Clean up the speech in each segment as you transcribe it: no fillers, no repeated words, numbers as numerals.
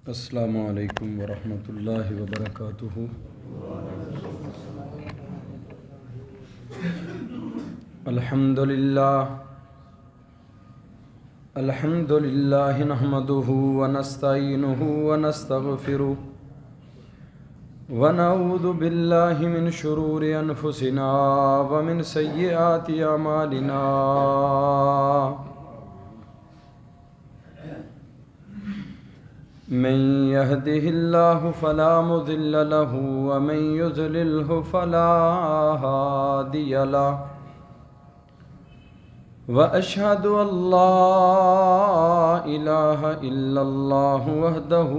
السلام علیکم ورحمۃ اللہ وبرکاتہ۔ الحمد للہ نحمدہ ونستعینہ ونستغفرہ ونعوذ باللہ من شرور انفسنا ومن سیئات اعمالنا، من يهده الله فلا مضل له ومن يضلله فلا هادي له، وأشهد أن لا إله إلا الله وحده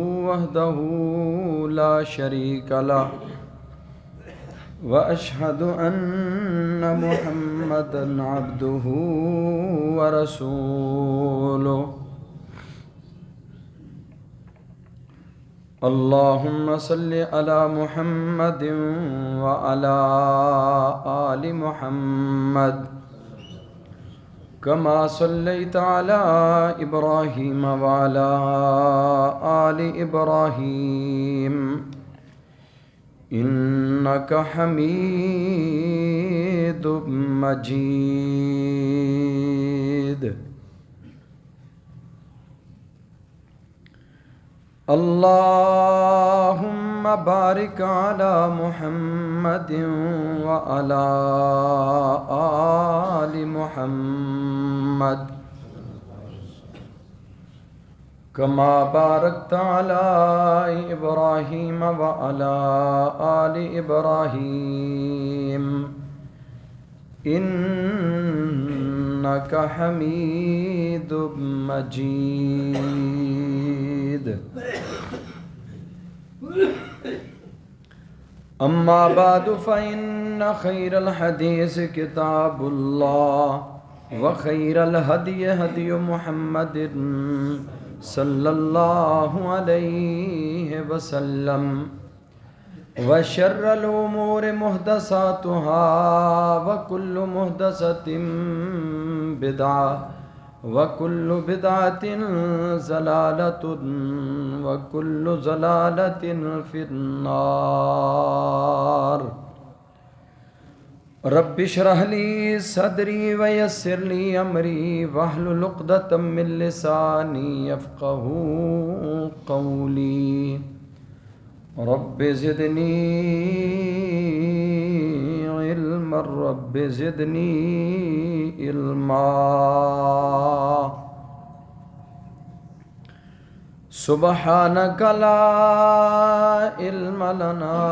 لا شريك له، وأشهد أن محمدا عبده ورسوله، اللهم صل على محمد وعلى آل محمد كما صليت على إبراهيم وعلى آل إبراهيم إنك حميد مجيد۔ اللهم بارك على محمد وعلى آل محمد كما باركت على إبراهيم وعلى آل إبراهيم إنك حميد مجيد۔ أما بعد فإن خير الحديث كتاب الله، وخير الهدي هدي محمد صلى الله عليه وسلم، وشر الأمور محدثاتها، وكل محدثة بدعة، وكل بدعة ضلالة، وكل ضلالة في النار۔ رب اشرح لي صدري ويسر لي أمري واحلل عقدة من لساني يفقهوا قولي، رب زدني علما، رب زدني علما۔ سبحانك لا علم لنا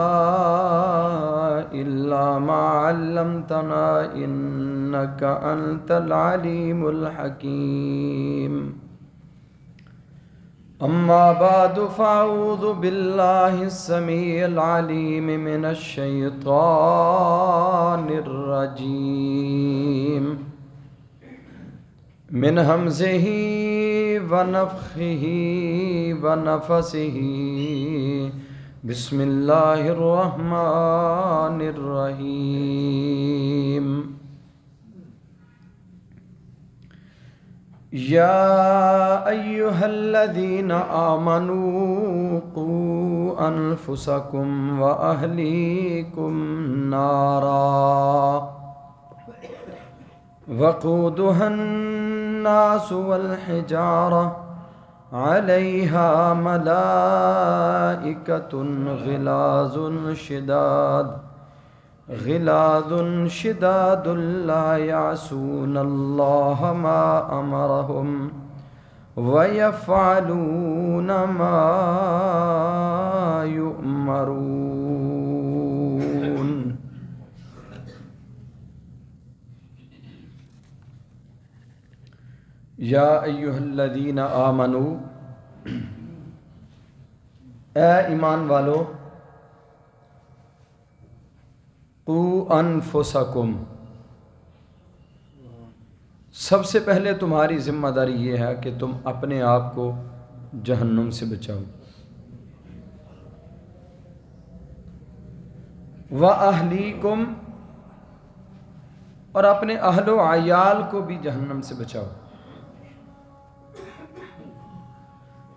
إلا ما علمتنا إنك أنت العليم الحكيم۔ أما بعد فأعوذ بالله السميع العليم من الشيطان الرجيم، من همزه ونفخه ونفسه، بسم الله الرحمن الرحيم۔ يا أيها الذين آمنوا قوا أنفسكم وأهليكم نارا، وقودها الناس والحجارة، عليها ملائكة غلاظ شداد لا يعصون الله ما أمرهم ويفعلون ما يؤمرون۔ یا ایھا الذین آمنوا، اے ایمان والو، قوا انفسکم، سب سے پہلے تمہاری ذمہ داری یہ ہے کہ تم اپنے آپ کو جہنم سے بچاؤ، وَأَهْلِيكُمْ، اور اپنے اہل و عیال کو بھی جہنم سے بچاؤ۔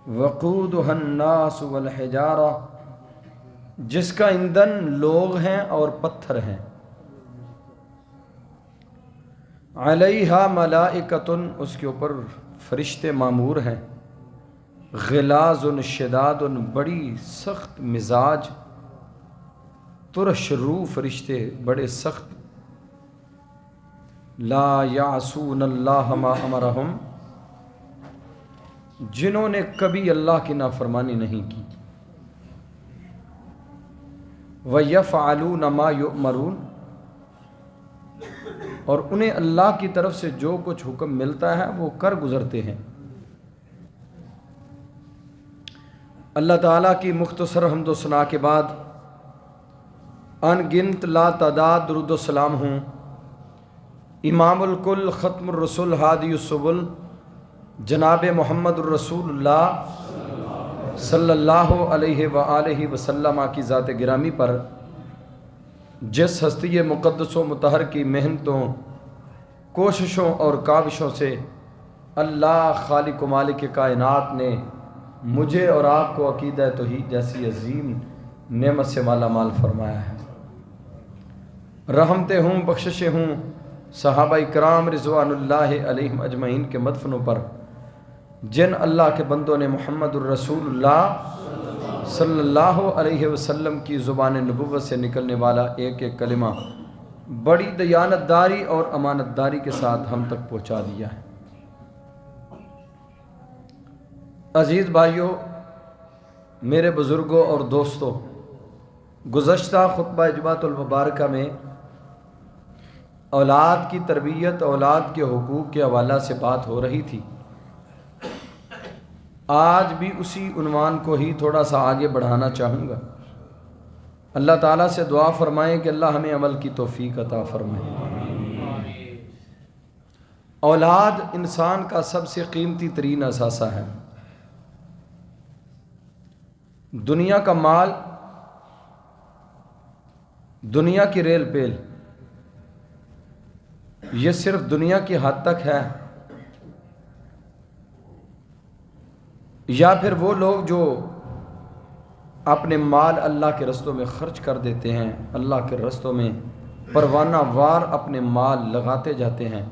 وقودها الناس والحجارہ، جس کا ایندھن لوگ ہیں اور پتھر ہیں۔ علیہا ملائکۃ، اس کے اوپر فرشتے مامور ہیں، غلاظ شداد، بڑی سخت مزاج، ترش روح فرشتے، بڑے سخت۔ لا یعصون اللہ ما امرہم، جنہوں نے کبھی اللہ کی نافرمانی نہیں کی۔ وَيَفْعَلُونَ مَا يُؤْمَرُونَ، اور انہیں اللہ کی طرف سے جو کچھ حکم ملتا ہے وہ کر گزرتے ہیں۔ اللہ تعالیٰ کی مختصر حمد و ثنا کے بعد ان گنت لا تعداد درود و سلام ہوں امام الکل ختم الرسل ہادی السبل جناب محمد الرسول اللہ صلی اللہ علیہ وآلہ وسلم کی ذات گرامی پر، جس ہستی مقدس و مطہر کی محنتوں، کوششوں اور کاوشوں سے اللہ خالق و مالک کائنات نے مجھے اور آپ کو عقیدہ توحید جیسی عظیم نعمت سے مالا مال فرمایا ہے۔ رحمتیں ہوں، بخششیں ہوں صحابہ کرام رضوان اللہ علیہم اجمعین کے مدفنوں پر، جن اللہ کے بندوں نے محمد الرسول اللہ صلی اللہ علیہ وسلم کی زبان نبوت سے نکلنے والا ایک ایک کلمہ بڑی دیانت داری اور امانت داری کے ساتھ ہم تک پہنچا دیا ہے۔ عزیز بھائیوں، میرے بزرگوں اور دوستوں، گزشتہ خطبہ جمعۃ المبارکہ میں اولاد کی تربیت، اولاد کے حقوق کے حوالہ سے بات ہو رہی تھی۔ آج بھی اسی عنوان کو ہی تھوڑا سا آگے بڑھانا چاہوں گا۔ اللہ تعالیٰ سے دعا فرمائیں کہ اللہ ہمیں عمل کی توفیق عطا فرمائے۔ اولاد انسان کا سب سے قیمتی ترین اثاثہ ہے۔ دنیا کا مال، دنیا کی ریل پیل، یہ صرف دنیا کی حد تک ہے، یا پھر وہ لوگ جو اپنے مال اللہ کے رستوں میں خرچ کر دیتے ہیں، اللہ کے رستوں میں پروانہ وار اپنے مال لگاتے جاتے ہیں،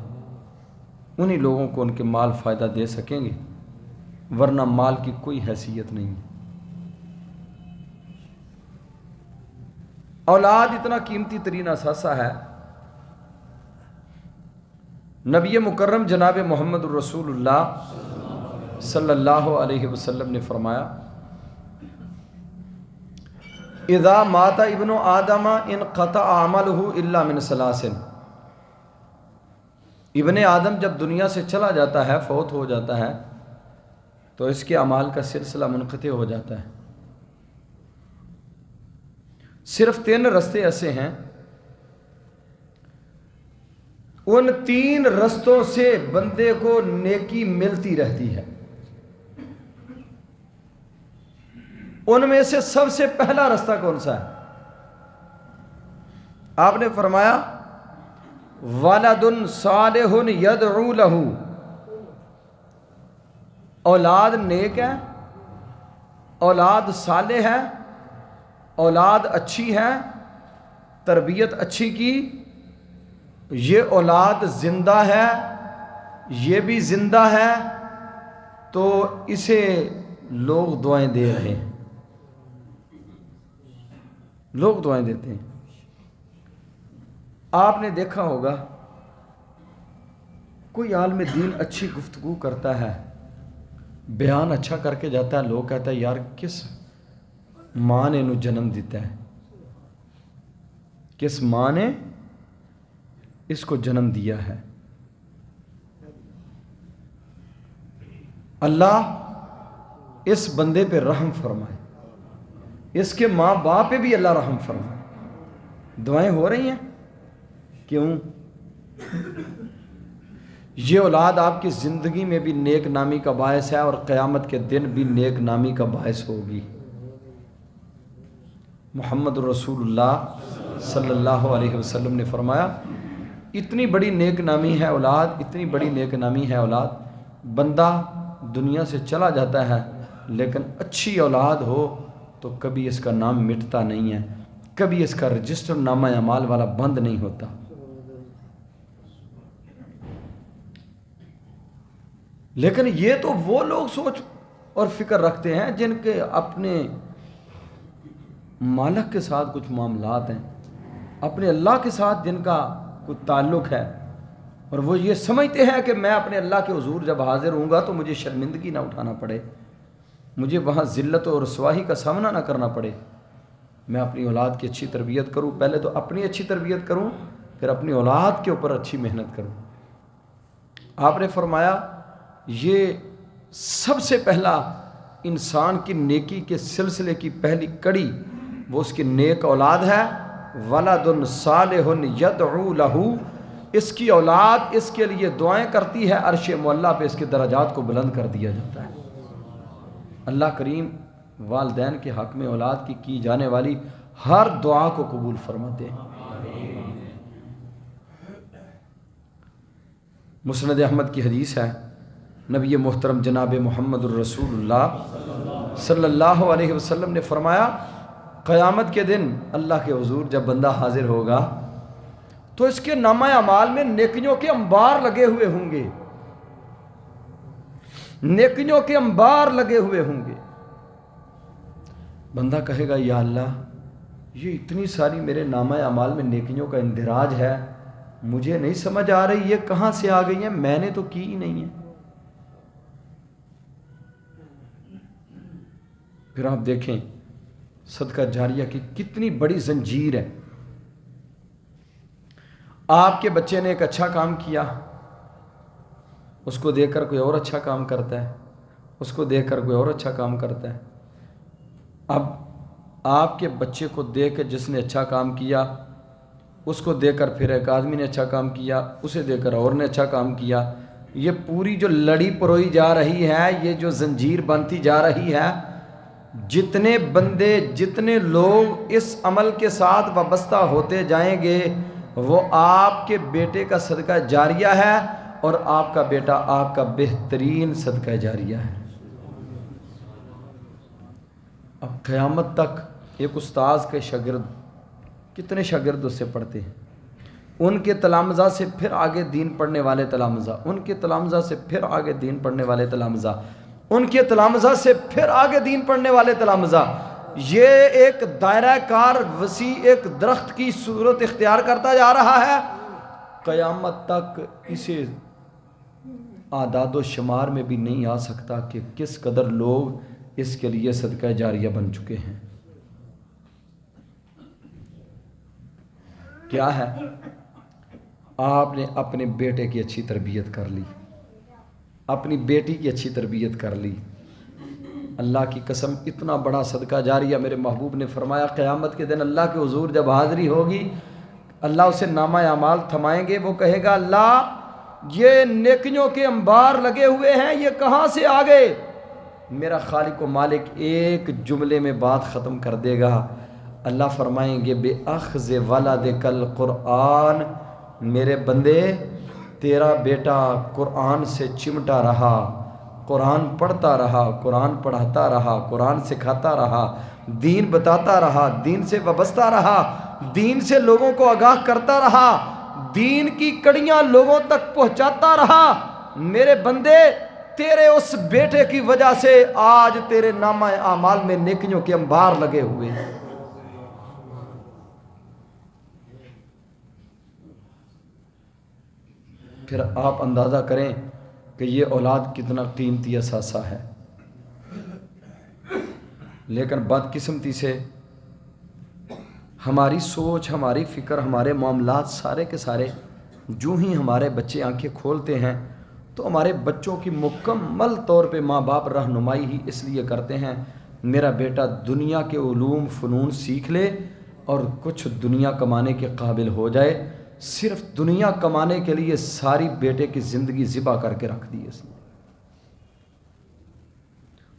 انہی لوگوں کو ان کے مال فائدہ دے سکیں گے، ورنہ مال کی کوئی حیثیت نہیں۔ اولاد اتنا قیمتی ترین اثاثہ ہے، نبی مکرم جناب محمد الرسول اللہ صلی اللہ علیہ وسلم نے فرمایا، اذا مات ابن آدم انقطع عملہ الا من ثلاث، ابن آدم جب دنیا سے چلا جاتا ہے، فوت ہو جاتا ہے، تو اس کے اعمال کا سلسلہ منقطع ہو جاتا ہے۔ صرف 3 رستے ایسے ہیں، ان 3 رستوں سے بندے کو نیکی ملتی رہتی ہے۔ ان میں سے سب سے پہلا رستہ کون سا ہے؟ آپ نے فرمایا ولد صالح یدعو لہ، اولاد نیک ہے، اولاد صالح ہے، اولاد اچھی ہے، تربیت اچھی کی، یہ اولاد زندہ ہے، یہ بھی زندہ ہے، تو اسے لوگ دعائیں دے رہے ہیں، لوگ دعائیں دیتے ہیں۔ آپ نے دیکھا ہوگا کوئی عالم دین اچھی گفتگو کرتا ہے، بیان اچھا کر کے جاتا ہے، لوگ کہتا ہے یار کس ماں نے انہوں جنم دیتا ہے، کس ماں نے اس کو جنم دیا ہے۔ اللہ اس بندے پہ رحم فرمائے، اس کے ماں باپ پہ بھی اللہ رحم فرمائے۔ دعائیں ہو رہی ہیں، کیوں؟ یہ اولاد آپ کی زندگی میں بھی نیک نامی کا باعث ہے، اور قیامت کے دن بھی نیک نامی کا باعث ہوگی۔ محمد رسول اللہ صلی اللہ علیہ وسلم نے فرمایا اتنی بڑی نیک نامی ہے اولاد، اتنی بڑی نیک نامی ہے اولاد، بندہ دنیا سے چلا جاتا ہے لیکن اچھی اولاد ہو تو کبھی اس کا نام مٹتا نہیں ہے، کبھی اس کا رجسٹر نامہ اعمال والا بند نہیں ہوتا۔ لیکن یہ تو وہ لوگ سوچ اور فکر رکھتے ہیں جن کے اپنے مالک کے ساتھ کچھ معاملات ہیں، اپنے اللہ کے ساتھ جن کا کوئی تعلق ہے، اور وہ یہ سمجھتے ہیں کہ میں اپنے اللہ کے حضور جب حاضر ہوں گا تو مجھے شرمندگی نہ اٹھانا پڑے، مجھے وہاں ذلت اور رسوائی کا سامنا نہ کرنا پڑے، میں اپنی اولاد کی اچھی تربیت کروں، پہلے تو اپنی اچھی تربیت کروں، پھر اپنی اولاد کے اوپر اچھی محنت کروں۔ آپ نے فرمایا یہ سب سے پہلا انسان کی نیکی کے سلسلے کی پہلی کڑی وہ اس کی نیک اولاد ہے، ولد صالح یدعو لہ، اس کی اولاد اس کے لیے دعائیں کرتی ہے، عرش معلیٰ پہ اس کے درجات کو بلند کر دیا جاتا ہے۔ اللہ کریم والدین کے حق میں اولاد کی جانے والی ہر دعا کو قبول فرماتے ہیں۔ مسند احمد کی حدیث ہے، نبی محترم جناب محمد الرسول اللہ صلی اللہ علیہ وسلم نے فرمایا قیامت کے دن اللہ کے حضور جب بندہ حاضر ہوگا تو اس کے نامہ اعمال میں نیکیوں کے انبار لگے ہوئے ہوں گے، نیکیوں کے انبار لگے ہوئے ہوں گے۔ بندہ کہے گا یا اللہ یہ اتنی ساری میرے نامہ اعمال میں نیکیوں کا اندراج ہے، مجھے نہیں سمجھ آ رہی یہ کہاں سے آ گئی ہیں، میں نے تو کی ہی نہیں ہے۔ پھر آپ دیکھیں صدقہ جاریہ کی کتنی بڑی زنجیر ہے۔ آپ کے بچے نے ایک اچھا کام کیا، اس کو دیکھ کر کوئی اور اچھا کام کرتا ہے، اس کو دیکھ کر کوئی اور اچھا کام کرتا ہے۔ اب آپ کے بچے کو دیکھ کے جس نے اچھا کام کیا، اس کو دیکھ کر پھر ایک آدمی نے اچھا کام کیا، اسے دیکھ کر اور نے اچھا کام کیا، یہ پوری جو لڑی پروئی جا رہی ہے، یہ جو زنجیر بنتی جا رہی ہے، جتنے بندے جتنے لوگ اس عمل کے ساتھ وابستہ ہوتے جائیں گے وہ آپ کے بیٹے کا صدقہ جاریہ ہے، اور آپ کا بیٹا آپ کا بہترین صدقہ جاریہ ہے۔ اب قیامت تک ایک استاذ کے شاگرد کتنے شاگرد اس سے پڑھتے ہیں، ان کے تلامذہ سے پھر آگے دین پڑھنے والے تلامذہ، ان کے تلامذہ سے پھر آگے دین پڑھنے والے تلامذہ، ان کے تلامذہ سے پھر آگے دین پڑھنے والے تلامذہ، یہ ایک دائرہ کار وسیع ایک درخت کی صورت اختیار کرتا جا رہا ہے۔ قیامت تک اسے اعداد و شمار میں بھی نہیں آ سکتا کہ کس قدر لوگ اس کے لیے صدقہ جاریہ بن چکے ہیں۔ کیا ہے؟ آپ نے اپنے بیٹے کی اچھی تربیت کر لی، اپنی بیٹی کی اچھی تربیت کر لی، اللہ کی قسم اتنا بڑا صدقہ جاریہ میرے محبوب نے فرمایا قیامت کے دن اللہ کے حضور جب حاضری ہوگی، اللہ اسے نامہ اعمال تھمائیں گے، وہ کہے گا اللہ یہ نیکیوں کے انبار لگے ہوئے ہیں، یہ کہاں سے آ گئے؟ میرا خالق و مالک ایک جملے میں بات ختم کر دے گا، اللہ فرمائیں گے بِأَخْذِ وَلَدِكَ الْقُرْآنِ، میرے بندے تیرا بیٹا قرآن سے چمٹا رہا، قرآن پڑھتا رہا، قرآن پڑھاتا رہا، قرآن سکھاتا رہا، دین بتاتا رہا، دین سے وابستہ رہا، دین سے لوگوں کو آگاہ کرتا رہا، دین کی کڑیاں لوگوں تک پہنچاتا رہا۔ میرے بندے تیرے اس بیٹے کی وجہ سے آج تیرے نامہ اعمال میں نیکیوں کے انبار لگے ہوئے ہیں۔ پھر آپ اندازہ کریں کہ یہ اولاد کتنا قیمتی اثاثہ ہے، لیکن بدقسمتی سے ہماری سوچ، ہماری فکر، ہمارے معاملات سارے کے سارے جو ہی ہمارے بچے آنکھیں کھولتے ہیں تو ہمارے بچوں کی مکمل طور پہ ماں باپ رہنمائی ہی اس لیے کرتے ہیں میرا بیٹا دنیا کے علوم فنون سیکھ لے اور کچھ دنیا کمانے کے قابل ہو جائے، صرف دنیا کمانے کے لیے ساری بیٹے کی زندگی ذبح کر کے رکھ دی اس نے۔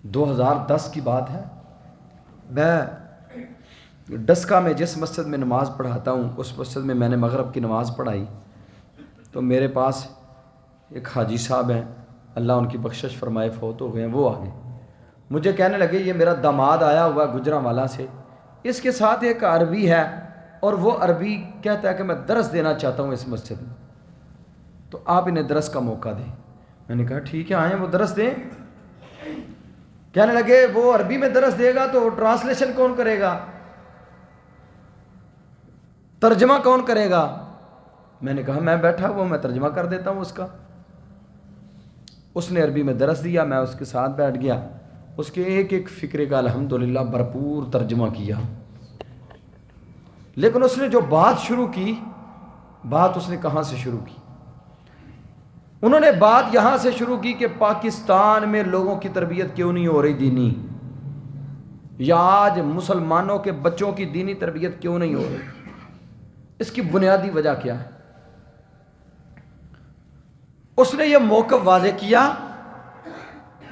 2010 کی بات ہے، میں ڈسکا میں جس مسجد میں نماز پڑھاتا ہوں اس مسجد میں نے مغرب کی نماز پڑھائی تو میرے پاس ایک حاجی صاحب ہیں، اللہ ان کی بخشش فرمائے، فوت ہو گئے ہیں، وہ آ گئے، مجھے کہنے لگے یہ میرا داماد آیا ہوا گجرانوالہ سے، اس کے ساتھ ایک عربی ہے اور وہ عربی کہتا ہے کہ میں درس دینا چاہتا ہوں اس مسجد میں، تو آپ انہیں درس کا موقع دیں۔ میں نے کہا ٹھیک ہے آئیں وہ درس دیں۔ کہنے لگے وہ عربی میں درس دے گا تو ٹرانسلیشن کون کرے گا، ترجمہ کون کرے گا؟ میں نے کہا میں بیٹھا ہوا میں ترجمہ کر دیتا ہوں اس کا۔ اس نے عربی میں درس دیا، میں اس کے ساتھ بیٹھ گیا، اس کے ایک ایک فکرے کا الحمدللہ بھرپور ترجمہ کیا۔ لیکن اس نے جو بات شروع کی، بات اس نے کہاں سے شروع کی؟ انہوں نے بات یہاں سے شروع کی کہ پاکستان میں لوگوں کی تربیت کیوں نہیں ہو رہی دینی، یا آج مسلمانوں کے بچوں کی دینی تربیت کیوں نہیں ہو رہی، اس کی بنیادی وجہ کیا ہے؟ اس نے یہ موقف واضح کیا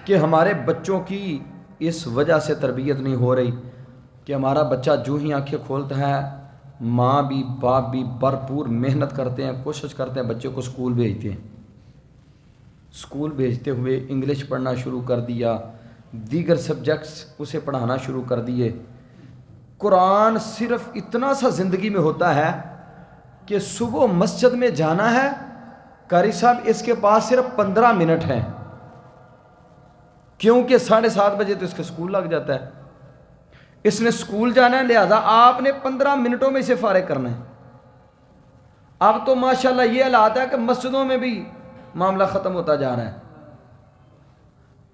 کہ ہمارے بچوں کی اس وجہ سے تربیت نہیں ہو رہی کہ ہمارا بچہ جو ہی آنکھیں کھولتا ہے، ماں بھی باپ بھی بھرپور محنت کرتے ہیں، کوشش کرتے ہیں بچے کو اسکول بھیجتے ہیں، اسکول بھیجتے ہوئے انگلش پڑھنا شروع کر دیا، دیگر سبجیکٹس اسے پڑھانا شروع کر دیے۔ قرآن صرف اتنا سا زندگی میں ہوتا ہے کہ صبح مسجد میں جانا ہے، قاری صاحب اس کے پاس صرف 15 منٹ ہیں، کیونکہ 7:30 بجے تو اس کے اسکول لگ جاتا ہے، اس نے اسکول جانا ہے، لہذا آپ نے 15 منٹوں میں اسے فارغ کرنا ہے۔ اب تو ماشاءاللہ یہ حالات ہے کہ مسجدوں میں بھی معاملہ ختم ہوتا جا رہا ہے۔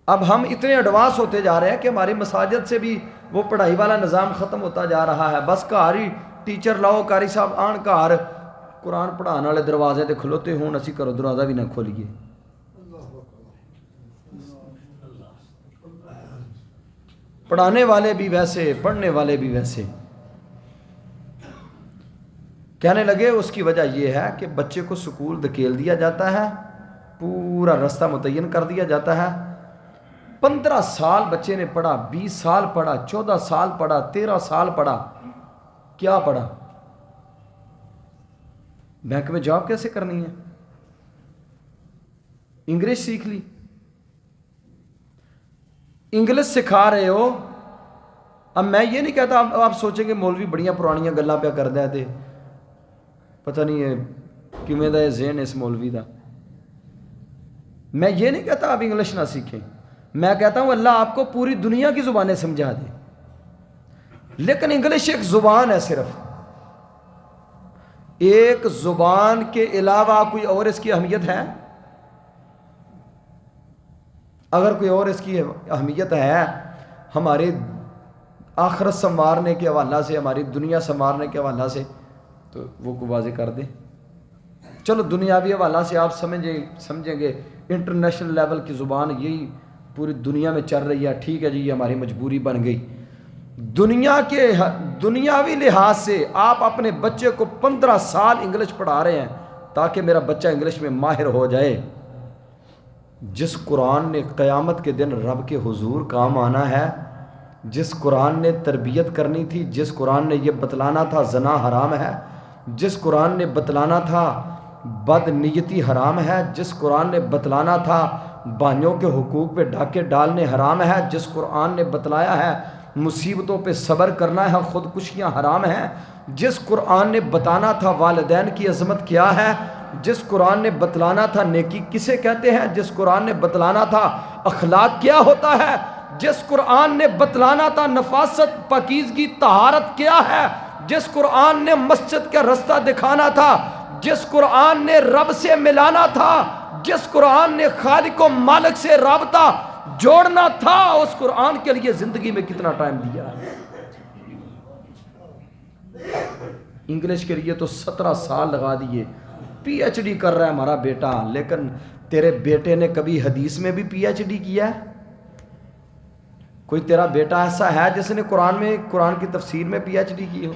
اب ہم اتنے ایڈوانس ہوتے جا رہے ہیں کہ ہماری مساجد سے بھی وہ پڑھائی والا نظام ختم ہوتا جا رہا ہے۔ بس گھر ہی ٹیچر لاؤ، قاری صاحب آن گھر قرآن پڑھانے والے دروازے تے کھلوتے ہوں، اسی کرو دروازہ بھی نہ کھولیے۔ پڑھانے والے بھی ویسے، پڑھنے والے بھی ویسے۔ کہنے لگے اس کی وجہ یہ ہے کہ بچے کو سکول دھکیل دیا جاتا ہے، پورا رستہ متعین کر دیا جاتا ہے۔ 15 سال بچے نے پڑھا، 20 سال پڑھا، 14 سال پڑھا، 13 سال پڑھا، کیا پڑھا؟ بینک میں جاب کیسے کرنی ہے، انگلش سیکھ لی، انگلش سکھا رہے ہو۔ اب میں یہ نہیں کہتا آپ سوچیں کہ مولوی بڑیاں پرانیاں گلاں پہ کر دے تھے، پتہ نہیں ہے کیویں دا ذہن اس مولوی دا۔ میں یہ نہیں کہتا آپ انگلش نہ سیکھیں، میں کہتا ہوں اللہ آپ کو پوری دنیا کی زبانیں سمجھا دے، لیکن انگلش ایک زبان ہے، صرف ایک زبان کے علاوہ کوئی اور اس کی اہمیت ہے؟ اگر کوئی اور اس کی اہمیت ہے ہمارے آخرت سنوارنے کے حوالہ سے، ہماری دنیا سنوارنے کے حوالہ سے، تو وہ کو واضح کر دیں۔ چلو دنیاوی حوالہ سے آپ سمجھیں گے انٹرنیشنل لیول کی زبان یہی پوری دنیا میں چل رہی ہے، ٹھیک ہے جی، یہ ہماری مجبوری بن گئی۔ دنیاوی لحاظ سے آپ اپنے بچے کو 15 سال انگلش پڑھا رہے ہیں تاکہ میرا بچہ انگلش میں ماہر ہو جائے۔ جس قرآن نے قیامت کے دن رب کے حضور کام آنا ہے، جس قرآن نے تربیت کرنی تھی، جس قرآن نے یہ بتلانا تھا زنا حرام ہے، جس قرآن نے بتلانا تھا بد نیتی حرام ہے، جس قرآن نے بتلانا تھا بھائیوں کے حقوق پہ ڈاکے ڈالنے حرام ہے، جس قرآن نے بتلایا ہے مصیبتوں پہ صبر کرنا ہے، خودکشیاں حرام ہیں، جس قرآن نے بتانا تھا والدین کی عظمت کیا ہے، جس قرآن نے بتلانا تھا نیکی کسے کہتے ہیں، جس قرآن نے بتلانا تھا اخلاق کیا ہوتا ہے، جس قرآن نے بتلانا تھا نفاست، پاکیزگی، طہارت کیا ہے، جس قرآن نے مسجد کا رستہ دکھانا تھا، جس قرآن نے رب سے ملانا تھا، جس قرآن نے خالق و مالک سے رابطہ جوڑنا تھا، اس قرآن کے لیے زندگی میں کتنا ٹائم دیا ہے؟ انگلش کے لیے تو 17 سال لگا دیے، پی ایچ ڈی کر رہا ہے ہمارا بیٹا، لیکن تیرے بیٹے نے کبھی حدیث میں بھی پی ایچ ڈی کیا ہے؟ کوئی تیرا بیٹا ایسا ہے جس نے قرآن کی تفسیر میں پی ایچ ڈی کی ہو؟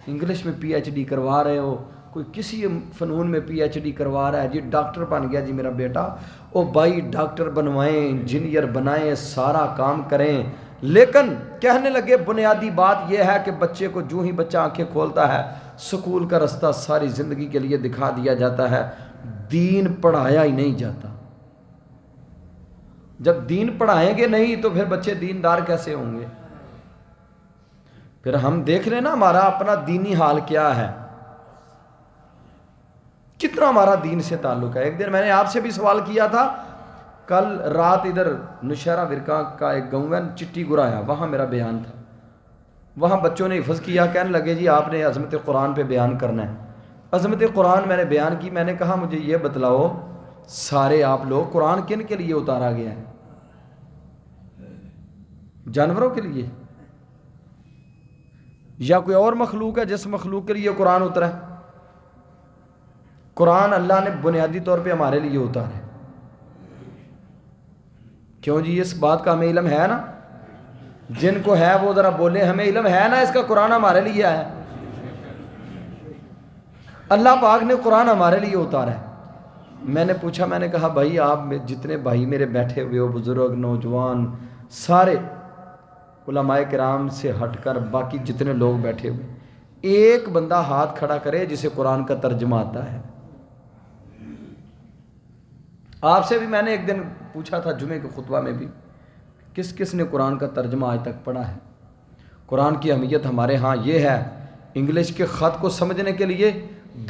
انگلش میں پی ایچ ڈی کروا رہے ہو، کوئی کسی فنون میں پی ایچ ڈی کروا رہا ہے، جی ڈاکٹر بن گیا جی میرا بیٹا، او بھائی ڈاکٹر بنوائیں، انجینئر بنائیں، سارا کام کریں، لیکن کہنے لگے بنیادی بات یہ ہے کہ بچے کو جو ہی بچہ آنکھیں کھولتا ہے سکول کا رستہ ساری زندگی کے لیے دکھا دیا جاتا ہے، دین پڑھایا ہی نہیں جاتا، جب دین پڑھائیں گے نہیں تو پھر بچے دیندار کیسے ہوں گے؟ پھر ہم دیکھ لیں نا ہمارا اپنا دینی حال کیا ہے، کتنا ہمارا دین سے تعلق ہے۔ ایک دن میں نے آپ سے بھی سوال کیا تھا، کل رات ادھر نشہرہ ورکا کا ایک گاؤں ہے چٹی گرایا، وہاں میرا بیان تھا، وہاں بچوں نے حفظ کیا، کہنے لگے جی آپ نے عظمت قرآن پہ بیان کرنا ہے۔ عظمت قرآن میں نے بیان کی، میں نے کہا مجھے یہ بتلاؤ سارے آپ لوگ قرآن کن کے لیے اتارا گیا ہے؟ جانوروں کے لیے یا کوئی اور مخلوق ہے جس مخلوق کے لیے قرآن اترا ہے؟ قرآن اللہ نے بنیادی طور پہ ہمارے لیے اتارا ہے۔ کیوں جی؟ اس بات کا ہمیں علم ہے نا؟ جن کو ہے وہ ذرا بولے، ہمیں علم ہے نا اس کا قرآن ہمارے لیے ہے؟ اللہ پاک نے قرآن ہمارے لیے اتارا ہے۔ میں نے پوچھا، میں نے کہا بھائی آپ جتنے بھائی میرے بیٹھے ہوئے ہو، بزرگ نوجوان سارے علماء کرام سے ہٹ کر باقی جتنے لوگ بیٹھے ہوئے، ایک بندہ ہاتھ کھڑا کرے جسے قرآن کا ترجمہ آتا ہے۔ آپ سے بھی میں نے ایک دن پوچھا تھا جمعے کے خطبہ میں بھی، کس کس نے قرآن کا ترجمہ آج تک پڑھا ہے؟ قرآن کی اہمیت ہمارے ہاں یہ ہے، انگلش کے خط کو سمجھنے کے لیے،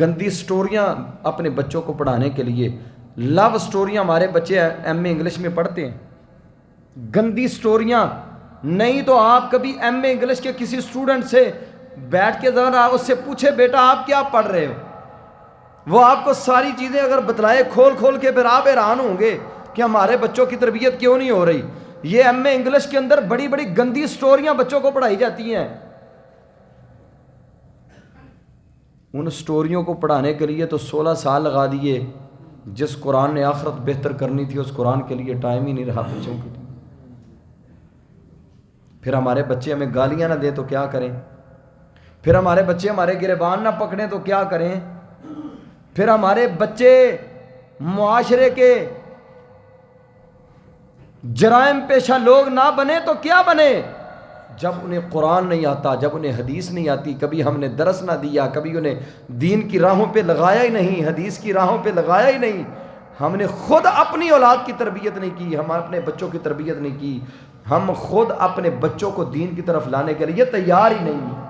گندی سٹوریاں اپنے بچوں کو پڑھانے کے لیے، لو سٹوریاں ہمارے بچے ایم اے انگلش میں پڑھتے ہیں، گندی سٹوریاں نہیں تو آپ کبھی ایم اے انگلش کے کسی اسٹوڈنٹ سے بیٹھ کے ذرا اس سے پوچھے بیٹا آپ کیا پڑھ رہے ہو، وہ آپ کو ساری چیزیں اگر بتلائے کھول کھول کے، پھر آپ حیران ہوں گے کہ ہمارے بچوں کی تربیت کیوں نہیں ہو رہی۔ یہ ایم اے انگلش کے اندر بڑی بڑی گندی سٹوریاں بچوں کو پڑھائی جاتی ہیں۔ ان سٹوریوں کو پڑھانے کے لیے تو 16 سال لگا دیے، جس قرآن نے آخرت بہتر کرنی تھی اس قرآن کے لیے ٹائم ہی نہیں رہا بچوں کے لیے۔ پھر ہمارے بچے ہمیں گالیاں نہ دیں تو کیا کریں؟ پھر ہمارے بچے ہمارے گریبان نہ پکڑیں تو کیا کریں؟ پھر ہمارے بچے معاشرے کے جرائم پیشہ لوگ نہ بنے تو کیا بنے؟ جب انہیں قرآن نہیں آتا، جب انہیں حدیث نہیں آتی، کبھی ہم نے درس نہ دیا، کبھی انہیں دین کی راہوں پہ لگایا ہی نہیں، حدیث کی راہوں پہ لگایا ہی نہیں، ہم نے خود اپنی اولاد کی تربیت نہیں کی، ہم اپنے بچوں کی تربیت نہیں کی، ہم خود اپنے بچوں کو دین کی طرف لانے کے لیے تیار ہی نہیں ہیں۔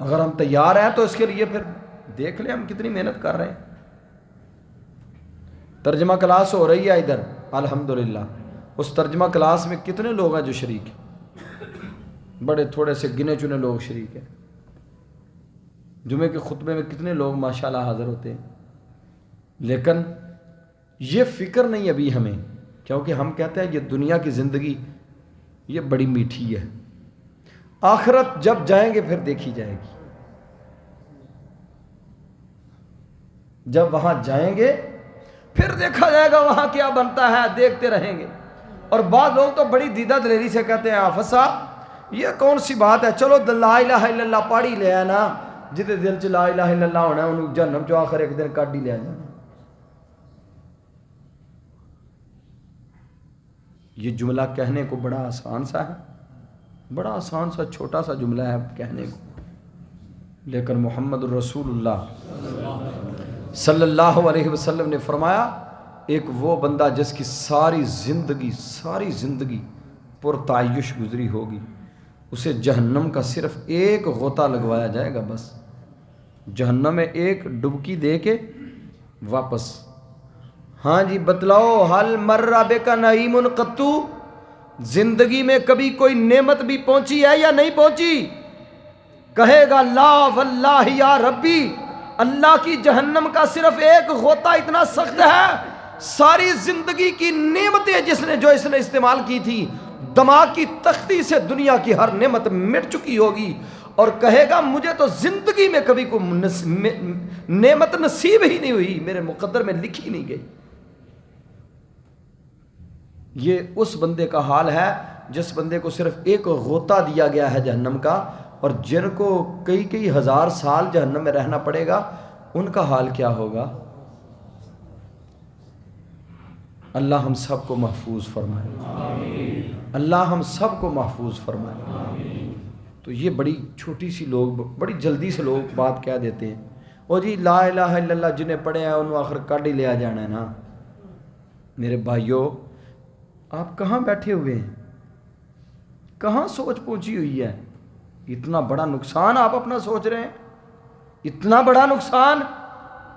اگر ہم تیار ہیں تو اس کے لیے پھر دیکھ لیں ہم کتنی محنت کر رہے ہیں۔ ترجمہ کلاس ہو رہی ہے ادھر الحمدللہ، اس ترجمہ کلاس میں کتنے لوگ ہیں جو شریک ہیں؟ بڑے تھوڑے سے گنے چنے لوگ شریک ہیں۔ جمعے کے خطبے میں کتنے لوگ ماشاءاللہ حاضر ہوتے ہیں، لیکن یہ فکر نہیں ابھی ہمیں، کیونکہ ہم کہتے ہیں یہ دنیا کی زندگی یہ بڑی میٹھی ہے، آخرت جب جائیں گے پھر دیکھی جائے گی، جب وہاں جائیں گے پھر دیکھا جائے گا وہاں کیا بنتا ہے، دیکھتے رہیں گے۔ اور بعض لوگ تو بڑی دیدہ دلیری سے کہتے ہیں حافظ صاحب یہ کون سی بات ہے، چلو لا الہ الا اللہ پڑھ ہی لیا نا، جتے دل چ لا الہ الا اللہ ہونا ہے انہوں جہنم چو آخر ایک دن کٹ ہی لیا جانا۔ یہ جملہ کہنے کو بڑا آسان سا ہے، بڑا آسان سا چھوٹا سا جملہ ہے کہنے کو، لیکن محمد الرسول اللہ صلی اللہ علیہ وسلم نے فرمایا ایک وہ بندہ جس کی ساری زندگی پرتعیش گزری ہوگی، اسے جہنم کا صرف ایک غوطہ لگوایا جائے گا، بس جہنم میں ایک ڈبکی دے کے واپس۔ ہاں جی بتلاؤ، حل مر بک نعیم قطو، زندگی میں کبھی کوئی نعمت بھی پہنچی ہے یا نہیں پہنچی؟ کہے گا لا واللہ یا ربی، اللہ کی جہنم کا صرف ایک غوطہ اتنا سخت ہے، ساری زندگی کی نعمتیں جو اس نے استعمال کی تھی، دماغ کی تختی سے دنیا کی ہر نعمت مٹ چکی ہوگی، اور کہے گا مجھے تو زندگی میں کبھی کوئی نعمت نصیب ہی نہیں ہوئی، میرے مقدر میں لکھی نہیں گئی۔ یہ اس بندے کا حال ہے جس بندے کو صرف ایک غوطہ دیا گیا ہے جہنم کا، اور جن کو کئی ہزار سال جہنم میں رہنا پڑے گا ان کا حال کیا ہوگا؟ اللہ ہم سب کو محفوظ فرمائے، اللہ ہم سب کو محفوظ فرمائے۔ تو یہ بڑی چھوٹی سی لوگ بڑی جلدی سے لوگ بات کہہ دیتے ہیں، وہ جی لا الہ الا اللہ جنہیں پڑھے ہیں انہوں آخر کڈ ہی لیا جانا ہے نا۔ میرے بھائیوں، آپ کہاں بیٹھے ہوئے ہیں؟ کہاں سوچ پہنچی ہوئی ہے؟ اتنا بڑا نقصان آپ اپنا سوچ رہے ہیں، اتنا بڑا نقصان۔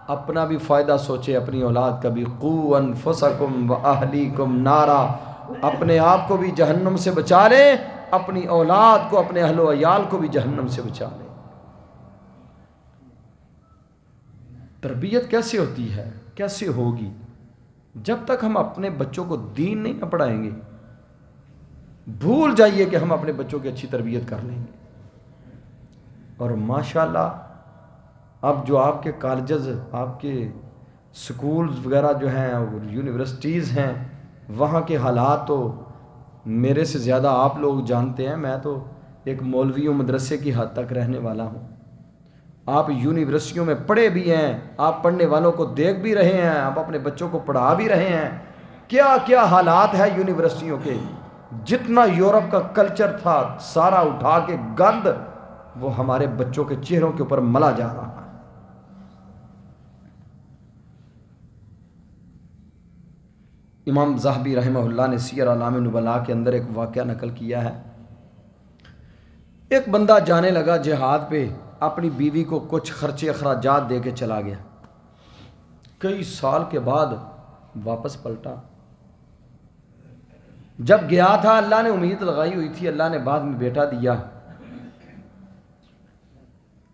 اپنا بھی فائدہ سوچے، اپنی اولاد کا بھی۔ قوا انفسکم واہلیکم نارا، اپنے آپ کو بھی جہنم سے بچا لیں، اپنی اولاد کو، اپنے اہل و عیال کو بھی جہنم سے بچا لیں۔ تربیت کیسے ہوتی ہے، کیسے ہوگی؟ جب تک ہم اپنے بچوں کو دین نہیں نہ پڑھائیں گے۔ بھول جائیے کہ ہم اپنے بچوں کی اچھی تربیت کر لیں گے۔ اور ماشاءاللہ اب جو آپ کے کالجز، آپ کے سکولز وغیرہ جو ہیں اور یونیورسٹیز ہیں، وہاں کے حالات تو میرے سے زیادہ آپ لوگ جانتے ہیں۔ میں تو ایک مولوی و مدرسے کی حد تک رہنے والا ہوں۔ آپ یونیورسٹیوں میں پڑھے بھی ہیں، آپ پڑھنے والوں کو دیکھ بھی رہے ہیں، آپ اپنے بچوں کو پڑھا بھی رہے ہیں۔ کیا کیا حالات ہیں یونیورسٹیوں کے! جتنا یورپ کا کلچر تھا سارا اٹھا کے گند وہ ہمارے بچوں کے چہروں کے اوپر ملا جا رہا ہے۔ امام ذہبی رحمہ اللہ نے سیر اعلام نبلاء کے اندر ایک واقعہ نقل کیا ہے۔ ایک بندہ جانے لگا جہاد پہ، اپنی بیوی کو کچھ خرچے اخراجات دے کے چلا گیا۔ کئی سال کے بعد واپس پلٹا۔ جب گیا تھا اللہ نے امید لگائی ہوئی تھی، اللہ نے بعد میں بیٹا دیا۔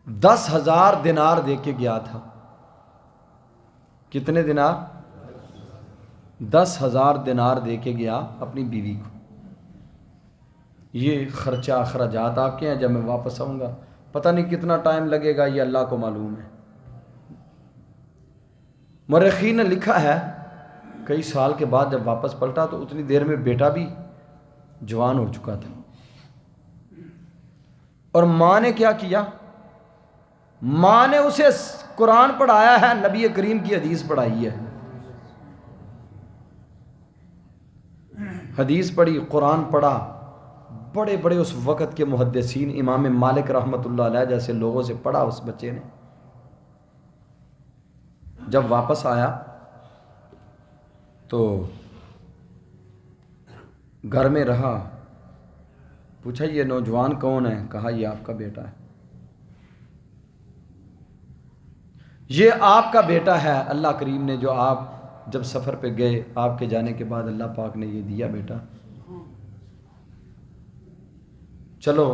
10,000 دینار دے کے گیا تھا۔ کتنے دینار؟ 10,000 دینار دے کے گیا اپنی بیوی کو۔ یہ خرچہ اخراجات آپ کے ہیں، جب میں واپس آؤں گا پتہ نہیں کتنا ٹائم لگے گا، یہ اللہ کو معلوم ہے۔ مورخین نے لکھا ہے کئی سال کے بعد جب واپس پلٹا تو اتنی دیر میں بیٹا بھی جوان ہو چکا تھا۔ اور ماں نے کیا کیا؟ ماں نے اسے قرآن پڑھایا ہے، نبی کریم کی حدیث پڑھائی ہے۔ حدیث پڑھی، قرآن پڑھا۔ بڑے بڑے اس وقت کے محدثین، امام مالک رحمۃ اللہ علیہ جیسے لوگوں سے پڑھا اس بچے نے۔ جب واپس آیا تو گھر میں رہا، پوچھا یہ نوجوان کون ہے؟ کہا یہ آپ کا بیٹا ہے۔ یہ آپ کا بیٹا ہے، اللہ کریم نے جو آپ جب سفر پہ گئے، آپ کے جانے کے بعد اللہ پاک نے یہ دیا بیٹا۔ چلو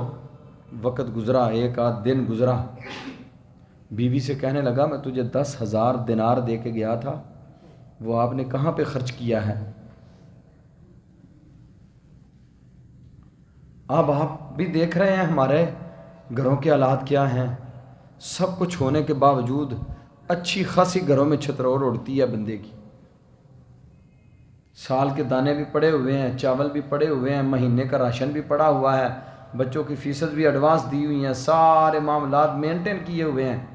وقت گزرا، ایک آدھ دن گزرا، بیوی سے کہنے لگا میں تجھے 10,000 دینار دے کے گیا تھا، وہ آپ نے کہاں پہ خرچ کیا ہے؟ اب آپ بھی دیکھ رہے ہیں ہمارے گھروں کے حالات کیا ہیں۔ سب کچھ ہونے کے باوجود اچھی خاصی گھروں میں چھترور اڑتی ہے بندے کی۔ سال کے دانے بھی پڑے ہوئے ہیں، چاول بھی پڑے ہوئے ہیں، مہینے کا راشن بھی پڑا ہوا ہے، بچوں کی فیسز بھی ایڈوانس دی ہوئی ہیں، سارے معاملات مینٹین کیے ہوئے ہیں،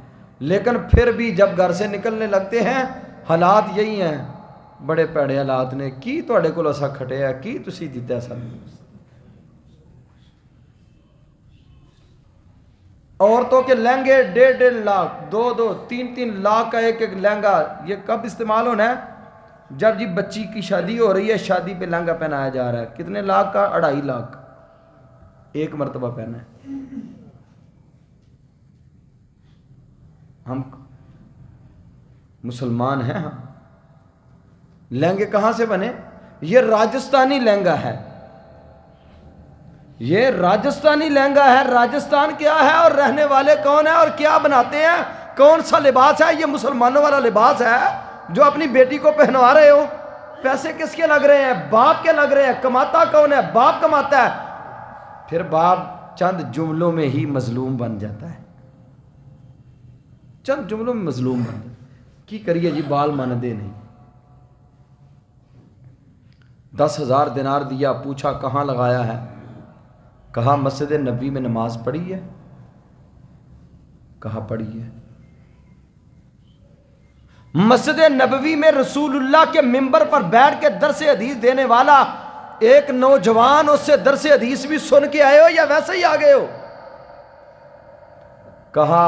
لیکن پھر بھی جب گھر سے نکلنے لگتے ہیں حالات یہی ہیں۔ بڑے پیڑے حالات نے کی تواڈے کول اسا کھٹیا، کی تسی دتا سانوں۔ عورتوں کے لہنگے 1.5 لاکھ، 2 3 لاکھ کا ایک لہنگا۔ یہ کب استعمال ہونا ہے؟ جب جی بچی کی شادی ہو رہی ہے، شادی پہ لہنگا پہنایا جا رہا ہے۔ کتنے لاکھ کا؟ 2.5 لاکھ ایک مرتبہ پہنا ہے۔ ہم مسلمان ہیں، ہم لہنگے کہاں سے بنے؟ یہ راجستھانی لہنگا ہے، یہ راجستھانی لہنگا ہے۔ راجستھان کیا ہے اور رہنے والے کون ہیں اور کیا بناتے ہیں؟ کون سا لباس ہے؟ یہ مسلمانوں والا لباس ہے جو اپنی بیٹی کو پہنوا رہے ہو۔ پیسے کس کے لگ رہے ہیں؟ باپ کے لگ رہے ہیں۔ کماتا کون ہے؟ باپ کماتا ہے۔ پھر باپ چند جملوں میں ہی مظلوم بن جاتا ہے، چند جملوں میں مظلوم بن جاتا ہے۔ کی کریے جی، بال ماندے نہیں۔ 10,000 دینار دیا، پوچھا کہاں لگایا ہے؟ کہا مسجد نبوی میں نماز پڑھی ہے؟ کہا پڑھی ہے۔ مسجد نبوی میں رسول اللہ کے منبر پر بیٹھ کے درس حدیث دینے والا ایک نوجوان، اس سے درس حدیث بھی سن کے آئے ہو یا ویسے ہی آ گئے ہو؟ کہا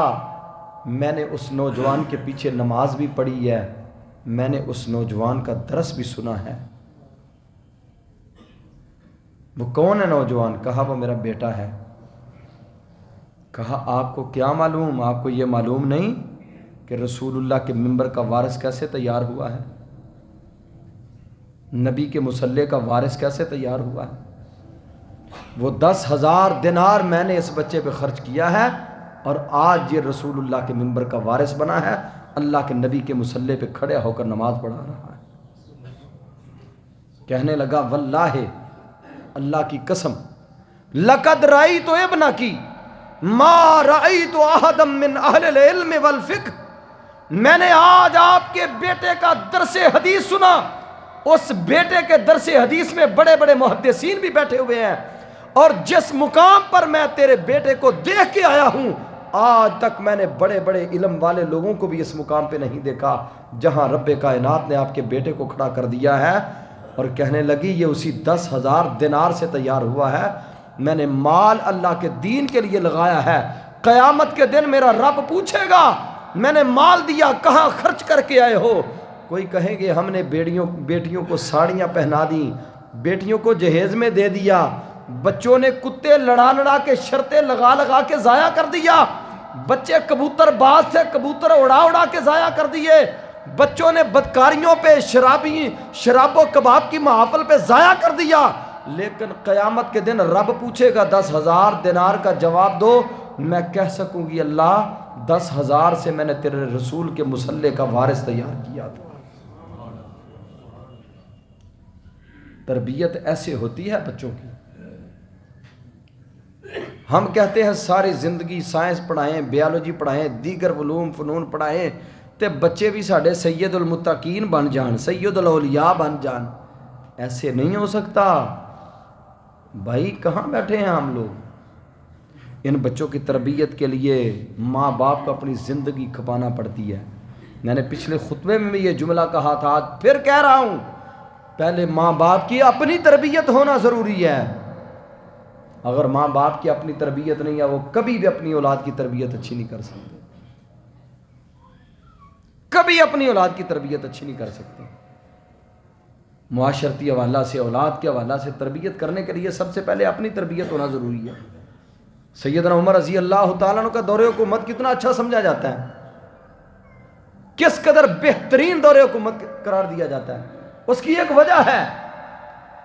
میں نے اس نوجوان کے پیچھے نماز بھی پڑھی ہے، میں نے اس نوجوان کا درس بھی سنا ہے۔ وہ کون ہے نوجوان؟ کہا وہ میرا بیٹا ہے۔ کہا آپ کو کیا معلوم، آپ کو یہ معلوم نہیں کہ رسول اللہ کے منبر کا وارث کیسے تیار ہوا ہے، نبی کے مصلی کا وارث کیسے تیار ہوا ہے؟ وہ 10,000 دینار میں نے اس بچے پہ خرچ کیا ہے اور آج یہ رسول اللہ کے منبر کا وارث بنا ہے، اللہ کے نبی کے مصلی پہ کھڑے ہو کر نماز پڑھا رہا ہے۔ کہنے لگا واللہ، اللہ کی قسم، لقد رأیت ابنکی ما رأیت احدا من اہل العلم والفقہ، میں نے آج آپ کے بیٹے کا درس حدیث سنا۔ اس بیٹے کے درس حدیث میں بڑے بڑے محدثین بھی بیٹھے ہوئے ہیں، اور جس مقام پر میں تیرے بیٹے کو دیکھ کے آیا ہوں، آج تک میں نے بڑے بڑے علم والے لوگوں کو بھی اس مقام پہ نہیں دیکھا جہاں رب کائنات نے آپ کے بیٹے کو کھڑا کر دیا ہے۔ اور کہنے لگی یہ اسی 10,000 دینار سے تیار ہوا ہے، میں نے مال اللہ کے دین کے لیے لگایا ہے، قیامت کے دن میرا رب پوچھے گا میں نے مال دیا کہاں خرچ کر کے آئے ہو؟ کوئی کہیں گے ہم نے بیٹیوں کو ساڑیاں پہنا دیں، بیٹیوں کو جہیز میں دے دیا، بچوں نے کتے لڑا لڑا کے شرطیں لگا لگا کے ضائع کر دیا، بچے کبوتر باز سے کبوتر اڑا اڑا کے ضائع کر دیے، بچوں نے بدکاریوں پہ شراب و کباب کی محافل پہ ضائع کر دیا۔ لیکن قیامت کے دن رب پوچھے گا 10,000 دینار کا جواب دو، میں کہہ سکوں گی اللہ 10,000 سے میں نے تیرے رسول کے مصلی کا وارث تیار کیا تھا۔ تربیت ایسے ہوتی ہے بچوں کی۔ ہم کہتے ہیں ساری زندگی سائنس پڑھائیں، بیالوجی پڑھائیں، دیگر علوم فنون پڑھائیں تے بچے بھی ساڑھے سید المتقین بن جان، سید الاولیاء بن جان۔ ایسے نہیں ہو سکتا بھائی، کہاں بیٹھے ہیں ہم لوگ؟ ان بچوں کی تربیت کے لیے ماں باپ کو اپنی زندگی کھپانا پڑتی ہے۔ میں نے پچھلے خطبے میں بھی یہ جملہ کہا تھا، آج پھر کہہ رہا ہوں، پہلے ماں باپ کی اپنی تربیت ہونا ضروری ہے۔ اگر ماں باپ کی اپنی تربیت نہیں ہے، وہ کبھی بھی اپنی اولاد کی تربیت اچھی نہیں کر سکتے، کبھی اپنی اولاد کی تربیت اچھی نہیں کر سکتے۔ معاشرتی حوالہ سے، اولاد کے حوالہ سے تربیت کرنے کے لیے سب سے پہلے اپنی تربیت ہونا ضروری ہے۔ سیدنا عمر رضی اللہ تعالیٰ عنہ کا دور حکومت کتنا اچھا سمجھا جاتا ہے، کس قدر بہترین دور حکومت قرار دیا جاتا ہے، اس کی ایک وجہ ہے،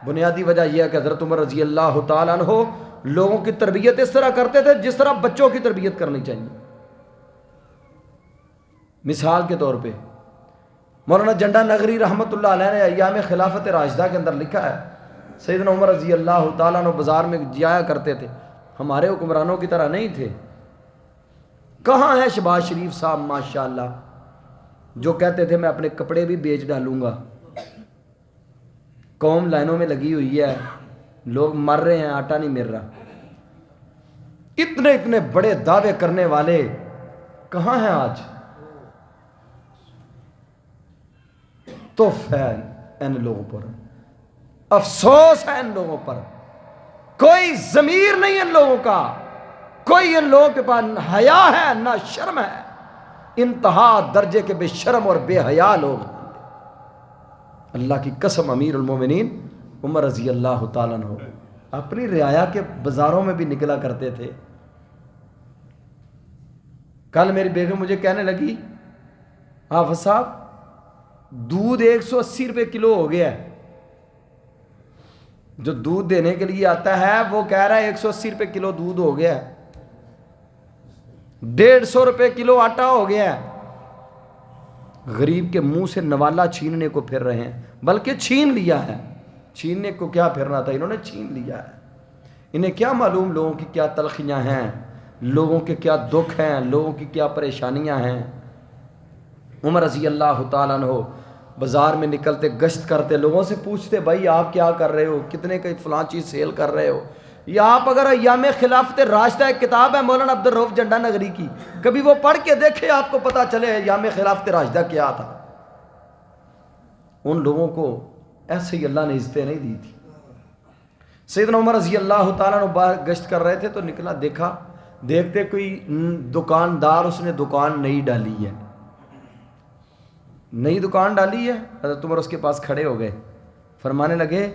بنیادی وجہ یہ ہے کہ حضرت عمر رضی اللہ تعالیٰ عنہ لوگوں کی تربیت اس طرح کرتے تھے جس طرح بچوں کی تربیت کرنی چاہیے۔ مثال کے طور پہ مولانا جنڈا نگری رحمۃ اللہ علیہ نے ایام خلافت راشدہ کے اندر لکھا ہے، سیدنا عمر رضی اللہ تعالیٰ عنہ بازار میں جایا کرتے تھے، ہمارے حکمرانوں کی طرح نہیں تھے۔ کہاں ہے شہباز شریف صاحب ماشاءاللہ جو کہتے تھے میں اپنے کپڑے بھی بیچ ڈالوں گا، قوم لائنوں میں لگی ہوئی ہے، لوگ مر رہے ہیں، آٹا نہیں مل رہا۔ اتنے اتنے بڑے دعوے کرنے والے کہاں ہیں آج؟ توف ہے ان لوگوں پر، افسوس ہے ان لوگوں پر، کوئی ضمیر نہیں ان لوگوں کا، کوئی ان لوگوں کے پاس نہ حیا ہے نہ شرم ہے، انتہا درجے کے بے شرم اور بے حیا لوگ ہیں۔ اللہ کی قسم امیر المومنین عمر رضی اللہ تعالیٰ عنہ اپنی رعایا کے بازاروں میں بھی نکلا کرتے تھے۔ کل میری بیگم مجھے کہنے لگی حافظ صاحب دودھ 180 روپے کلو ہو گیا ہے، جو دودھ دینے کے لیے آتا ہے وہ کہہ رہا ہے 180 روپے کلو دودھ ہو گیا ہے، 150 روپے کلو آٹا ہو گیا ہے۔ غریب کے منہ سے نوالا چھیننے کو پھر رہے ہیں، بلکہ چھین لیا ہے، چھیننے کو کیا پھرنا تھا، انہوں نے چھین لیا ہے۔ انہیں کیا معلوم لوگوں کی کیا تلخیاں ہیں، لوگوں کے کیا دکھ ہیں، لوگوں کی کیا پریشانیاں ہیں۔ عمر رضی اللہ تعالیٰ عنہ بازار میں نکلتے، گشت کرتے، لوگوں سے پوچھتے بھائی آپ کیا کر رہے ہو، کتنے کا فلاں چیز سیل کر رہے ہو، یا آپ اگر ایام خلافت راشدہ ایک کتاب ہے مولانا عبدالرؤف جنڈا نگری کی، کبھی وہ پڑھ کے دیکھے آپ کو پتا چلے ایام خلافت راشدہ کیا تھا۔ ان لوگوں کو ایسے ہی اللہ نے عزتیں نہیں دی تھی۔ سیدنا عمر رضی اللہ تعالیٰ عنہ باہر گشت کر رہے تھے تو نکلا، دیکھا دیکھتے کوئی دکاندار، اس نے دکان نئی ڈالی ہے، نئی دکان ڈالی ہے، حضرت عمر اس کے پاس کھڑے ہو گئے، فرمانے لگے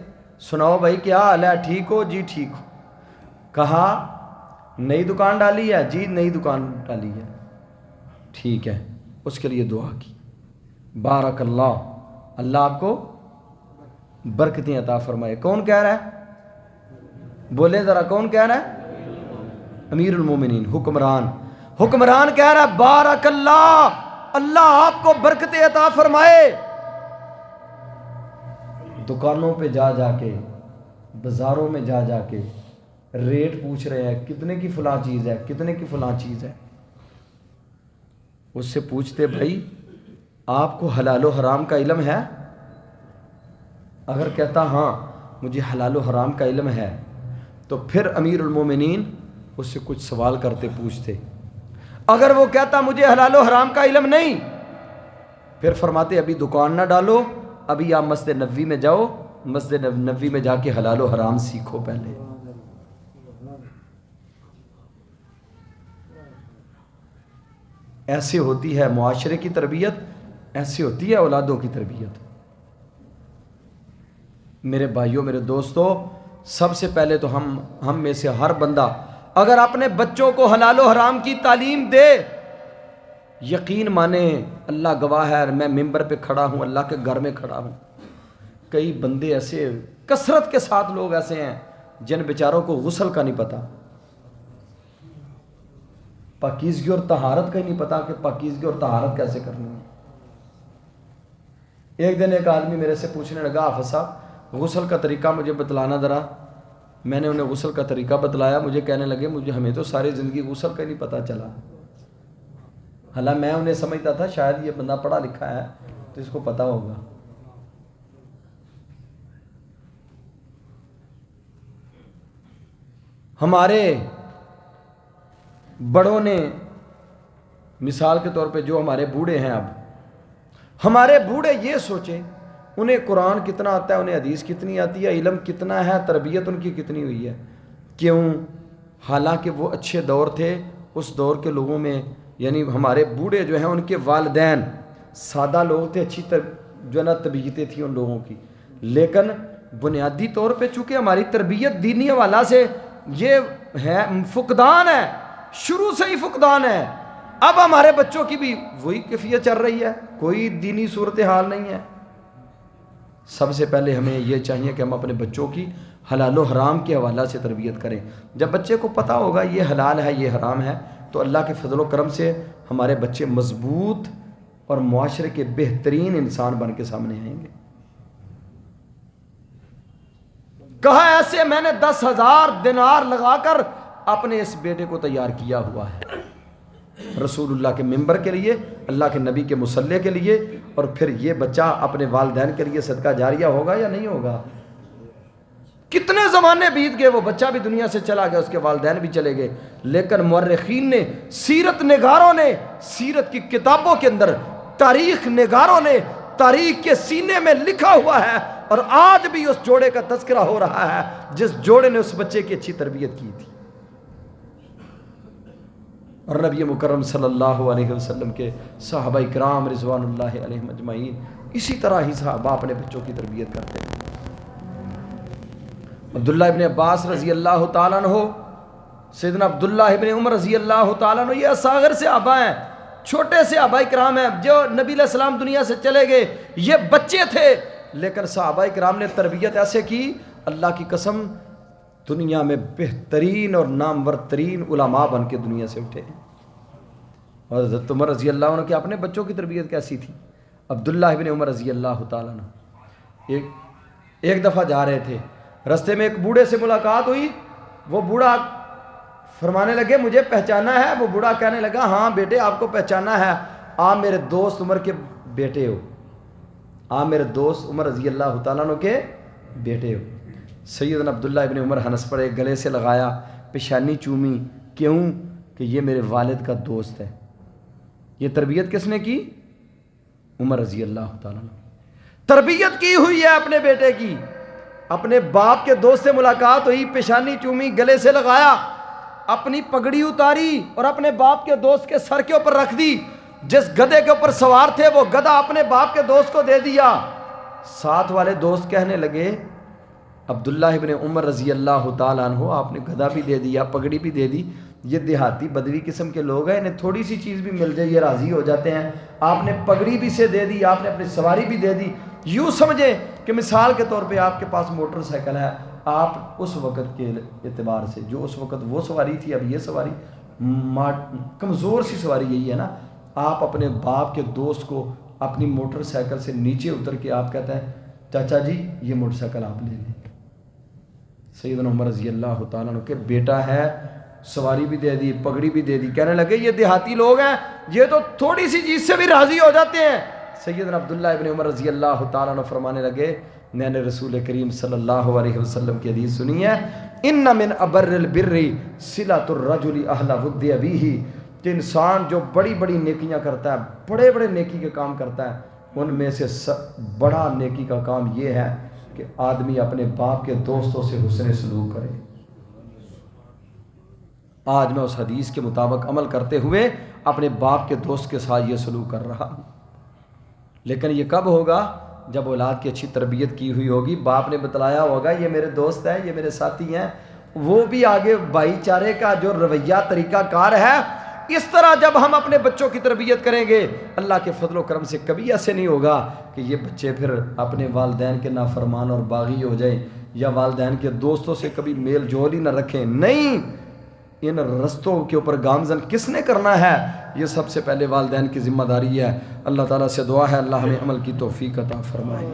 سناؤ بھائی کیا حال ہے، ٹھیک ہو؟ جی ٹھیک ہو۔ کہا نئی دکان ڈالی ہے؟ جی نئی دکان ڈالی ہے۔ ٹھیک ہے، اس کے لیے دعا کی، بارک اللہ، اللہ آپ کو برکتیں عطا فرمائے۔ کون کہہ رہا ہے؟ بولے ذرا، کون کہہ رہا ہے؟ امیر المومنین، حکمران کہہ رہا ہے بارک اللہ، اللہ آپ کو برکتیں عطا فرمائے۔ دکانوں پہ جا جا کے، بازاروں میں جا جا کے ریٹ پوچھ رہے ہیں، کتنے کی فلاں چیز ہے، کتنے کی فلاں چیز ہے۔ اس سے پوچھتے بھائی آپ کو حلال و حرام کا علم ہے؟ اگر کہتا ہاں مجھے حلال و حرام کا علم ہے، تو پھر امیر المومنین اس سے کچھ سوال کرتے، پوچھتے۔ اگر وہ کہتا مجھے حلال و حرام کا علم نہیں، پھر فرماتے ابھی دکان نہ ڈالو، ابھی آپ مسجد نبوی میں جاؤ، مسجد نبوی میں جا کے حلال و حرام سیکھو پہلے۔ ایسے ہوتی ہے معاشرے کی تربیت، ایسے ہوتی ہے اولادوں کی تربیت۔ میرے بھائیوں، میرے دوستو، سب سے پہلے تو ہم میں سے ہر بندہ اگر اپنے بچوں کو حلال و حرام کی تعلیم دے، یقین مانے، اللہ گواہ ہے، میں ممبر پہ کھڑا ہوں، اللہ کے گھر میں کھڑا ہوں، کئی بندے ایسے کثرت کے ساتھ لوگ ایسے ہیں جن بیچاروں کو غسل کا نہیں پتا، پاکیزگی اور طہارت کا ہی نہیں پتا کہ پاکیزگی اور طہارت کیسے کرنی ہے۔ ایک دن ایک آدمی میرے سے پوچھنے لگا حافظ صاحب غسل کا طریقہ مجھے بتلانا ذرا۔ میں نے انہیں غسل کا طریقہ بتلایا، مجھے کہنے لگے ہمیں تو ساری زندگی غسل کا ہی نہیں پتا چلا۔ حالانکہ میں انہیں سمجھتا تھا شاید یہ بندہ پڑھا لکھا ہے تو اس کو پتا ہوگا۔ ہمارے بڑوں نے، مثال کے طور پہ جو ہمارے بوڑھے ہیں، اب ہمارے بوڑھے یہ سوچیں انہیں قرآن کتنا آتا ہے، انہیں حدیث کتنی آتی ہے، علم کتنا ہے، تربیت ان کی کتنی ہوئی ہے۔ کیوں؟ حالانکہ وہ اچھے دور تھے، اس دور کے لوگوں میں، یعنی ہمارے بوڑھے جو ہیں ان کے والدین سادہ لوگ تھے، اچھی جو ہے نا طبیعتیں تھیں ان لوگوں کی، لیکن بنیادی طور پہ چونکہ ہماری تربیت دینی حوالہ سے یہ ہے، فقدان ہے، شروع سے ہی فقدان ہے۔ اب ہمارے بچوں کی بھی وہی کیفیت چل رہی ہے، کوئی دینی صورتحال نہیں ہے۔ سب سے پہلے ہمیں یہ چاہیے کہ ہم اپنے بچوں کی حلال و حرام کے حوالہ سے تربیت کریں۔ جب بچے کو پتہ ہوگا یہ حلال ہے یہ حرام ہے، تو اللہ کے فضل و کرم سے ہمارے بچے مضبوط اور معاشرے کے بہترین انسان بن کے سامنے آئیں گے۔ کہا ایسے میں نے 10,000 دینار لگا کر اپنے اس بیٹے کو تیار کیا ہوا ہے رسول اللہ کے ممبر کے لیے، اللہ کے نبی کے مصلی کے لیے، اور پھر یہ بچہ اپنے والدین کے لیے صدقہ جاریہ ہوگا یا نہیں ہوگا؟ کتنے زمانے بیت گئے، وہ بچہ بھی دنیا سے چلا گیا، اس کے والدین بھی چلے گئے، لیکن مورخین نے، سیرت نگاروں نے، سیرت کی کتابوں کے اندر، تاریخ نگاروں نے تاریخ کے سینے میں لکھا ہوا ہے، اور آج بھی اس جوڑے کا تذکرہ ہو رہا ہے جس جوڑے نے اس بچے کی اچھی تربیت کی تھی۔ اور نبی مکرم صلی اللہ علیہ وسلم کے صحابہ کرام رضوان اللہ علیہم اجمعین اسی طرح ہی صحابہ اپنے بچوں کی تربیت کرتے ہیں۔ عبداللہ ابن عباس رضی اللہ تعالیٰ عنہ، سیدنا عبداللہ ابن عمر رضی اللہ تعالیٰ عنہ، یہ اصاغر صحابہ ہیں، چھوٹے صحابہ کرام ہیں، جو نبی علیہ السلام دنیا سے چلے گئے یہ بچے تھے، لیکن صحابہ کرام نے تربیت ایسے کی، اللہ کی قسم دنیا میں بہترین اور نامور ترین علماء بن کے دنیا سے اٹھے۔ اور حضرت عمر رضی اللہ عنہ کے اپنے بچوں کی تربیت کیسی تھی؟ عبداللہ ابن عمر رضی اللہ تعالیٰ عنہ ایک دفعہ جا رہے تھے، رستے میں ایک بوڑھے سے ملاقات ہوئی، وہ بوڑھا فرمانے لگے مجھے پہچانا ہے؟ وہ بوڑھا کہنے لگا ہاں بیٹے آپ کو پہچانا ہے، آپ میرے دوست عمر کے بیٹے ہو، آپ میرے دوست عمر رضی اللہ تعالیٰ عنہ کے بیٹے ہو۔ سیدنا عبداللہ ابن عمر ہنس پڑے، گلے سے لگایا، پیشانی چومی، کیوں؟ کہ یہ میرے والد کا دوست ہے۔ یہ تربیت کس نے کی؟ عمر رضی اللہ تعالیٰ عنہ۔ تربیت کی ہوئی ہے اپنے بیٹے کی، اپنے باپ کے دوست سے ملاقات ہوئی، پیشانی چومی، گلے سے لگایا، اپنی پگڑی اتاری اور اپنے باپ کے دوست کے سر کے اوپر رکھ دی. جس گدھے کے اوپر سوار تھے وہ گدھا اپنے باپ کے دوست کو دے دیا. ساتھ والے دوست کہنے لگے عبداللہ ابن عمر رضی اللہ تعالیٰ عنہ آپ نے گدھا بھی دے دیا, پگڑی بھی دے دی, یہ دیہاتی بدوی قسم کے لوگ ہیں, انہیں تھوڑی سی چیز بھی مل جائے یہ راضی ہو جاتے ہیں. آپ نے پگڑی بھی سے دے دی, آپ نے اپنی سواری بھی دے دی. یوں سمجھیں کہ مثال کے طور پہ آپ کے پاس موٹر سائیکل ہے, آپ اس وقت کے اعتبار سے جو اس وقت وہ سواری تھی اب یہ سواری کمزور سی سواری یہی ہے نا, آپ اپنے باپ کے دوست کو اپنی موٹر سائیکل سے نیچے اتر کے آپ کہتے ہیں چاچا جی یہ موٹر سائیکل آپ لے لیں. سیدنا عمر رضی اللہ تعالیٰ عنہ کے بیٹا ہے, سواری بھی دے دی, پگڑی بھی دے دی. کہنے لگے یہ دیہاتی لوگ ہیں, یہ تو تھوڑی سی چیز سے بھی راضی ہو جاتے ہیں. سیدنا عبداللہ ابن عمر رضی اللہ تعالیٰ عنہ فرمانے لگے میں نے رسول کریم صلی اللہ علیہ وسلم کی حدیث سنی ہے, ان من ابر البر صلۃ الرجل اہل ود ابیہ, کہ انسان جو بڑی بڑی نیکیاں کرتا ہے, بڑے بڑے نیکی کے کام کرتا ہے, ان میں سے بڑا نیکی کا کام یہ ہے کہ آدمی اپنے باپ کے دوستوں سے حسن سلوک کرے. آج میں اس حدیث کے مطابق عمل کرتے ہوئے اپنے باپ کے دوست کے ساتھ یہ سلوک کر رہا ہوں. لیکن یہ کب ہوگا؟ جب اولاد کی اچھی تربیت کی ہوئی ہوگی, باپ نے بتلایا ہوگا یہ میرے دوست ہیں, یہ میرے ساتھی ہیں, وہ بھی آگے بھائی چارے کا جو رویہ طریقہ کار ہے اس طرح جب ہم اپنے بچوں کی تربیت کریں گے, اللہ کے فضل و کرم سے کبھی ایسے نہیں ہوگا کہ یہ بچے پھر اپنے والدین کے نافرمان اور باغی ہو جائیں یا والدین کے دوستوں سے کبھی میل جول ہی نہ رکھیں. نہیں, ان رستوں کے اوپر گامزن کس نے کرنا ہے؟ یہ سب سے پہلے والدین کی ذمہ داری ہے. اللہ تعالیٰ سے دعا ہے اللہ ہمیں عمل کی توفیق عطا فرمائے.